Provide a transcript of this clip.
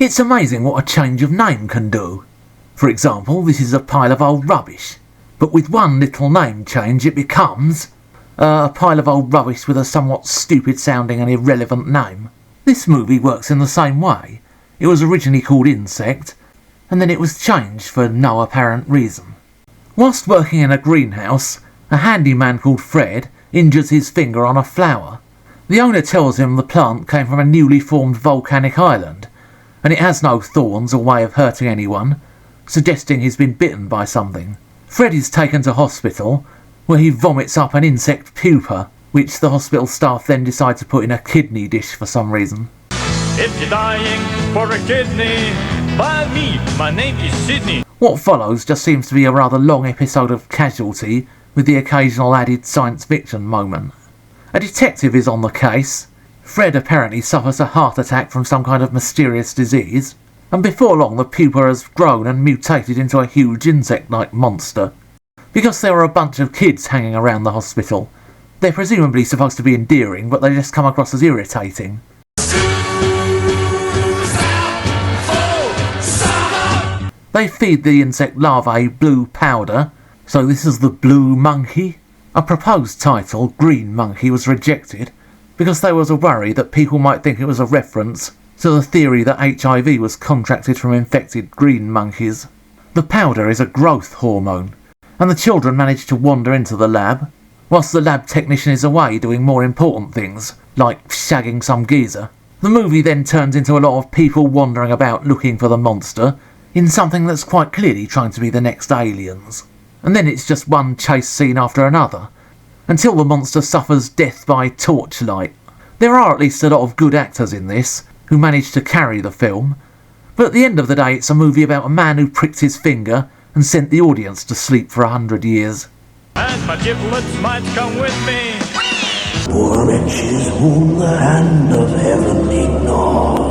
It's amazing what a change of name can do. For example, this is a pile of old rubbish, but with one little name change it becomes a pile of old rubbish with a somewhat stupid sounding and irrelevant name. This movie works in the same way. It was originally called Insect, and then it was changed for no apparent reason. Whilst working in a greenhouse, a handyman called Fred injures his finger on a flower. The owner tells him the plant came from a newly formed volcanic island, and it has no thorns or way of hurting anyone, suggesting he's been bitten by something. Fred is taken to hospital, where he vomits up an insect pupa, which the hospital staff then decide to put in a kidney dish for some reason. If you're dying for a kidney, by me, my name is Sydney. What follows just seems to be a rather long episode of Casualty, with the occasional added science fiction moment. A detective is on the case. Fred apparently suffers a heart attack from some kind of mysterious disease, and before long the pupa has grown and mutated into a huge insect-like monster. Because there are a bunch of kids hanging around the hospital, they're presumably supposed to be endearing, but they just come across as irritating. They feed the insect larvae blue powder, so this is the Blue Monkey. A proposed title, Green Monkey, was rejected because there was a worry that people might think it was a reference to the theory that HIV was contracted from infected green monkeys. The powder is a growth hormone, and the children manage to wander into the lab, whilst the lab technician is away doing more important things, like shagging some geezer. The movie then turns into a lot of people wandering about looking for the monster, in something that's quite clearly trying to be the next Aliens. And then it's just one chase scene after another, until the monster suffers death by torchlight. There are at least a lot of good actors in this, who manage to carry the film, but at the end of the day it's a movie about a man who pricked his finger and sent the audience to sleep for 100 years. And my giblets might come with me. Poor wretches whom the hand of heaven ignores.